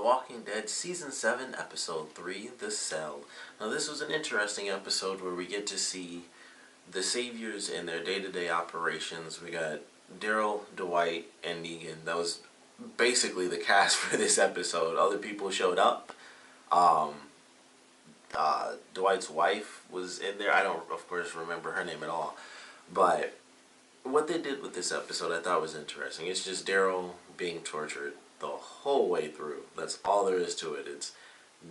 Walking Dead Season 7, Episode 3, The Cell. Now this was an interesting episode where we get to see the Saviors in their day-to-day operations. We got Daryl, Dwight, and Negan. That was basically the cast for this episode. Other people showed up. Dwight's wife was in there. I don't, of course, remember her name at all. But what they did with this episode I thought was interesting. It's just Daryl being tortured the whole way through. That's all there is to it. It's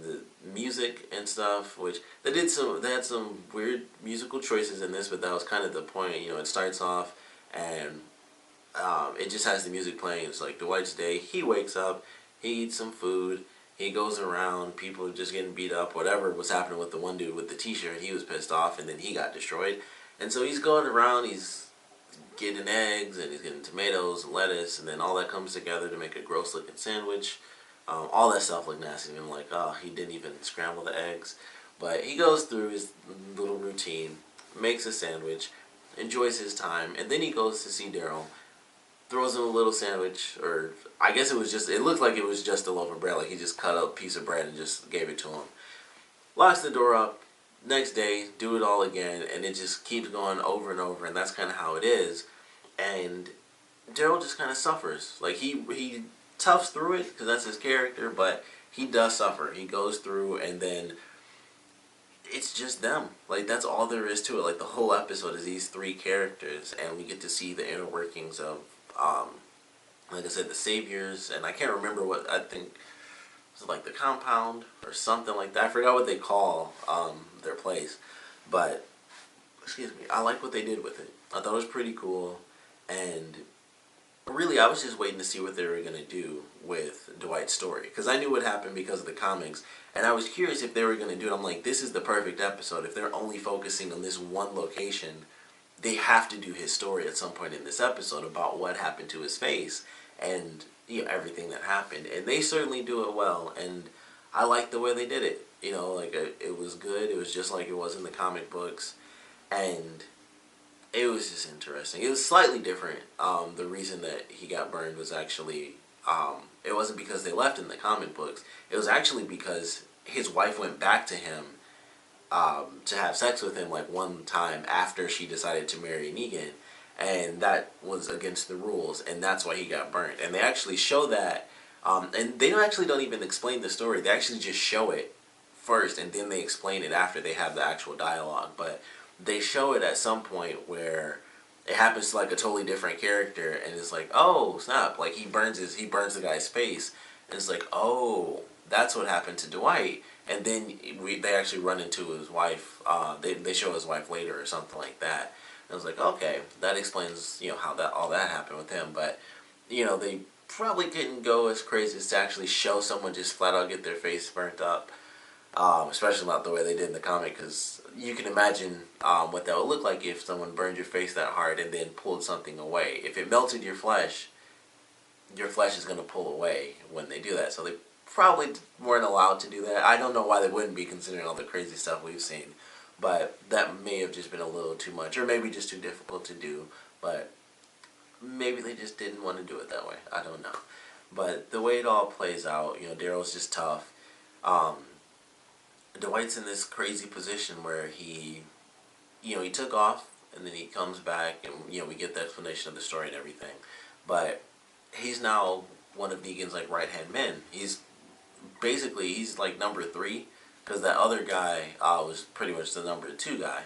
the music and stuff, which they had some weird musical choices in this, but that was kind of the point. You know, it starts off and it just has the music playing. It's like Dwight's day. He wakes up, he eats some food, he goes around, people are just getting beat up, whatever was happening with the one dude with the t-shirt, he was pissed off, and then he got destroyed. And so he's going around, he's getting eggs, and he's getting tomatoes and lettuce, and then all that comes together to make a gross looking sandwich. All that stuff looked nasty, and I'm like, oh, he didn't even scramble the eggs. But he goes through his little routine, makes a sandwich, enjoys his time, and then he goes to see Daryl, throws him a little sandwich, or I guess it looked like it was just a loaf of bread, like he just cut a piece of bread and just gave it to him. Locks the door up, next day, do it all again, and it just keeps going over and over, and that's kind of how it is. And Daryl just kind of suffers. Like, he toughs through it, because that's his character, but he does suffer. He goes through, and then it's just them. Like, that's all there is to it. Like, the whole episode is these three characters, and we get to see the inner workings of, like I said, the Saviors, and I can't remember what, I think, was it like the compound, or something like that? I forgot what they call their place, but, excuse me, I like what they did with it. I thought it was pretty cool, and really, I was just waiting to see what they were going to do with Dwight's story, because I knew what happened because of the comics, and I was curious if they were going to do it. I'm like, this is the perfect episode. If they're only focusing on this one location, they have to do his story at some point in this episode about what happened to his face, and you know, everything that happened. And they certainly do it well, and I like the way they did it. You know, like, it was good. It was just like it was in the comic books, and it was just interesting. It was slightly different. The reason that he got burned was actually, it wasn't because they left in the comic books. It was actually because his wife went back to him to have sex with him, like, one time after she decided to marry Negan, and that was against the rules, and that's why he got burnt. And they actually show that, and they don't even explain the story. They actually just show it first, and then they explain it after they have the actual dialogue. But they show it at some point where it happens to, like, a totally different character, and it's like, oh snap! Like, he burns the guy's face, and it's like, oh, that's what happened to Dwight. And then they actually run into his wife. They show his wife later or something like that. And I was like, okay, that explains, you know, how all that happened with him. But, you know, they probably couldn't go as crazy as to actually show someone just flat out get their face burnt up. Especially not the way they did in the comic, because you can imagine what that would look like if someone burned your face that hard and then pulled something away. If it melted your flesh is going to pull away when they do that. So they probably weren't allowed to do that. I don't know why they wouldn't be, considering all the crazy stuff we've seen. But that may have just been a little too much, or maybe just too difficult to do. But maybe they just didn't want to do it that way. I don't know. But the way it all plays out, you know, Daryl's just tough. Dwight's in this crazy position where he took off, and then he comes back, and, you know, we get the explanation of the story and everything. But he's now one of Negan's, like, right-hand men. He's like number 3, because that other guy was pretty much the number 2 guy.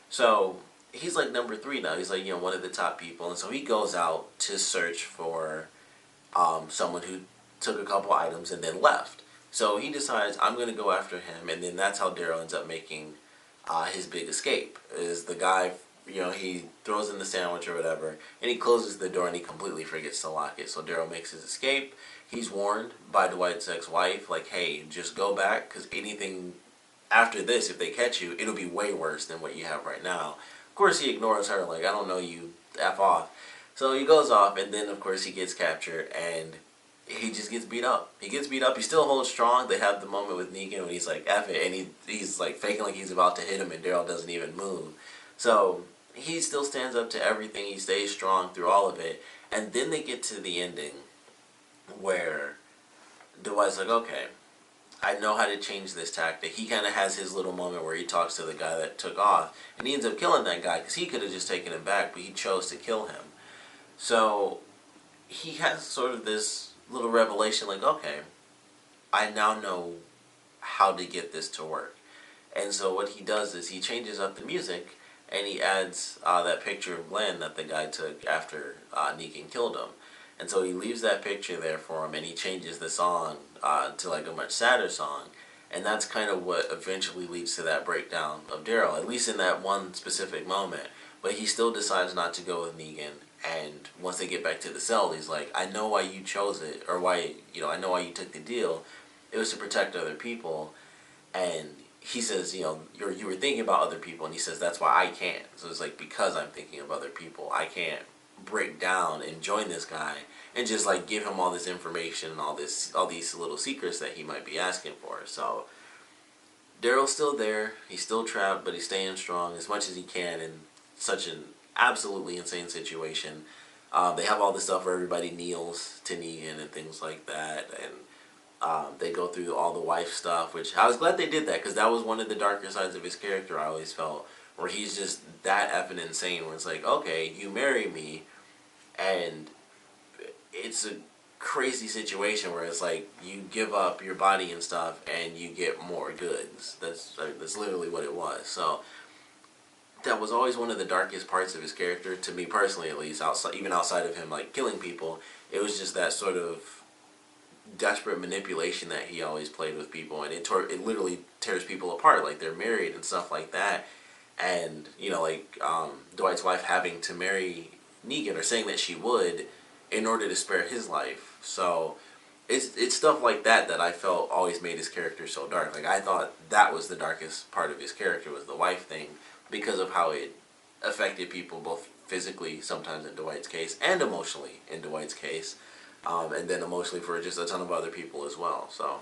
So he's like number 3 now. He's like, you know, one of the top people, and so he goes out to search for someone who took a couple items and then left. So he decides, I'm going to go after him, and then that's how Daryl ends up making his big escape. Is the guy, you know, he throws in the sandwich or whatever, and he closes the door, and he completely forgets to lock it. So Daryl makes his escape. He's warned by Dwight's ex-wife, like, hey, just go back, because anything after this, if they catch you, it'll be way worse than what you have right now. Of course, he ignores her, like, I don't know you, F off. So he goes off, and then, of course, he gets captured, and he just gets beat up. He gets beat up. He still holds strong. They have the moment with Negan when he's like, F it, and he's like faking like he's about to hit him, and Daryl doesn't even move. So he still stands up to everything. He stays strong through all of it. And then they get to the ending where Dwight's like, okay, I know how to change this tactic. He kind of has his little moment where he talks to the guy that took off, and he ends up killing that guy because he could have just taken him back, but he chose to kill him. So he has sort of this little revelation like, okay, I now know how to get this to work. And so what he does is he changes up the music, and he adds that picture of Glenn that the guy took after Negan killed him. And so he leaves that picture there for him, and he changes the song to like a much sadder song. And that's kind of what eventually leads to that breakdown of Daryl, at least in that one specific moment. But he still decides not to go with Negan. And once they get back to the cell, he's like, I know why you chose it, or why, I know why you took the deal. It was to protect other people. And he says, you were thinking about other people, and he says, that's why I can't. So it's like, because I'm thinking of other people, I can't break down and join this guy and just like give him all this information and all these little secrets that he might be asking for. So Daryl's still there, he's still trapped, but he's staying strong as much as he can in such an absolutely insane situation. They have all this stuff where everybody kneels to Negan and things like that, and they go through all the wife stuff, which I was glad they did that, because that was one of the darker sides of his character, I always felt, where he's just that effing insane, where it's like, okay, you marry me, and it's a crazy situation where it's like, you give up your body and stuff, and you get more goods. That's literally what it was. So that was always one of the darkest parts of his character, to me personally at least, even outside of him like killing people. It was just that sort of desperate manipulation that he always played with people, and it literally tears people apart, like they're married and stuff like that. And Dwight's wife having to marry Negan, or saying that she would, in order to spare his life. So it's stuff like that I felt always made his character so dark. Like, I thought that was the darkest part of his character, was the wife thing, because of how it affected people, both physically sometimes in Dwight's case, and emotionally in Dwight's case. And then emotionally for just a ton of other people as well. So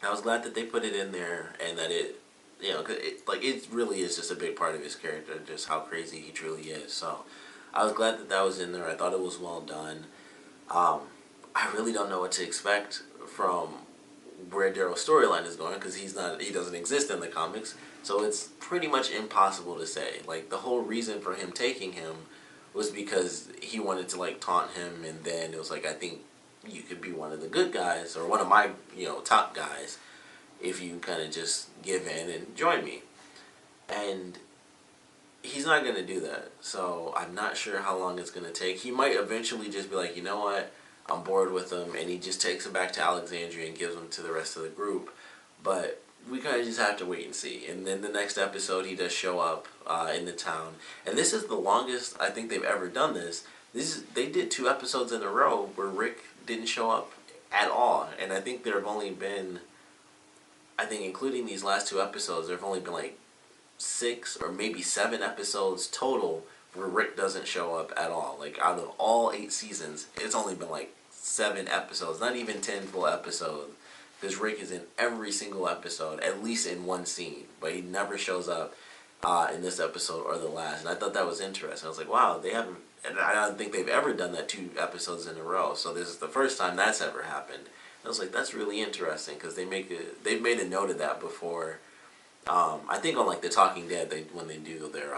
I was glad that they put it in there, and that it, cause it really is just a big part of his character, just how crazy he truly is. So I was glad that was in there. I thought it was well done. I really don't know what to expect from where Daryl's storyline is going, because he doesn't exist in the comics. So it's pretty much impossible to say. Like, the whole reason for him taking him was because he wanted to like taunt him, and then it was like, I think you could be one of the good guys, or one of my top guys, if you kind of just give in and join me. And he's not going to do that. So I'm not sure how long it's going to take. He might eventually just be like, you know what, I'm bored with him, and he just takes him back to Alexandria and gives him to the rest of the group. But we kind of just have to wait and see. And then the next episode, he does show up in the town. And this is the longest I think they've ever done this. They did 2 episodes in a row where Rick didn't show up at all. And I think there have only been, including these last 2 episodes, there have only been like 6 or maybe 7 episodes total where Rick doesn't show up at all. Like, out of all 8 seasons, it's only been like 7 episodes, not even 10 full episodes. Because Rick is in every single episode, at least in one scene, but he never shows up in this episode or the last. And I thought that was interesting. I was like, wow, they haven't, and I don't think they've ever done that 2 episodes in a row. So this is the first time that's ever happened. And I was like, that's really interesting, because they've made a note of that before. I think on like The Talking Dead, when they do their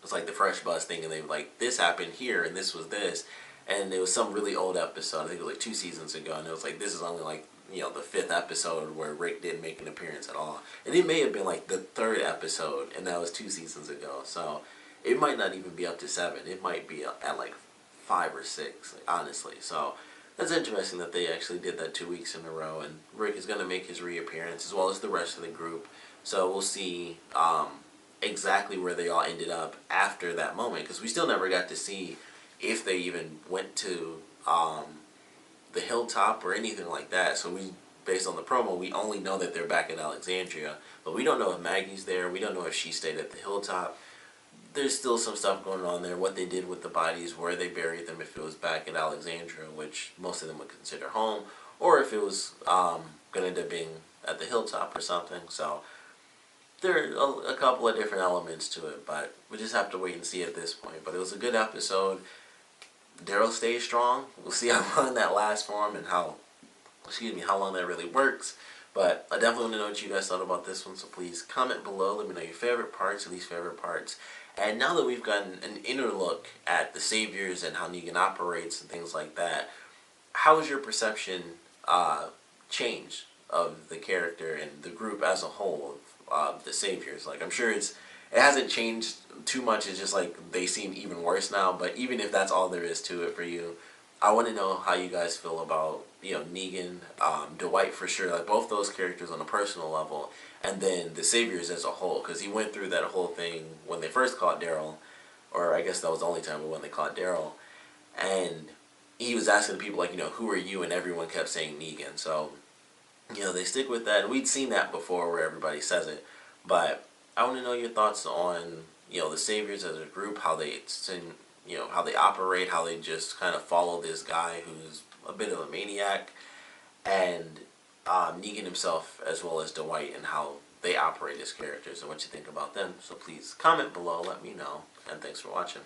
it's like the Fresh Buzz thing, and they like, this happened here, and this was this, and it was some really old episode. I think it was like 2 seasons ago, and it was like, this is only like the 5th episode where Rick didn't make an appearance at all. And it may have been like the 3rd episode, and that was 2 seasons ago. So it might not even be up to 7. It might be at like 5 or 6, like, honestly. So that's interesting that they actually did that 2 weeks in a row, and Rick is going to make his reappearance, as well as the rest of the group. So we'll see exactly where they all ended up after that moment, because we still never got to see if they even went to the hilltop or anything like that. So based on the promo, we only know that they're back in Alexandria, but we don't know if Maggie's there. We don't know if she stayed at the hilltop. There's still some stuff going on there, what they did with the bodies, where they buried them, if it was back in Alexandria, which most of them would consider home, or if it was going to end up being at the hilltop or something. So there are a couple of different elements to it, but we just have to wait and see at this point. But it was a good episode. Daryl stays strong. We'll see how long that lasts for him, and how excuse me, how long that really works. But I definitely want to know what you guys thought about this one, so please comment below. Let me know your favorite parts, and least favorite parts. And now that we've gotten an inner look at the Saviors and how Negan operates and things like that, how has your perception changed of the character and the group as a whole of the Saviors? Like, I'm sure it hasn't changed too much. It's just like they seem even worse now. But even if that's all there is to it for you, I want to know how you guys feel about, you know, Negan, Dwight for sure, like both those characters on a personal level, and then the Saviors as a whole, because he went through that whole thing when they first caught Daryl, or I guess that was the only time when they caught Daryl, and he was asking people like, you know, who are you, and everyone kept saying Negan. So, you know, they stick with that. We'd seen that before where everybody says it, but I want to know your thoughts on, you know, the Saviors as a group, how they you know, how they operate, how they just kind of follow this guy who's a bit of a maniac, and Negan himself as well as Dwight, and how they operate as characters and what you think about them. So please comment below, let me know, and thanks for watching.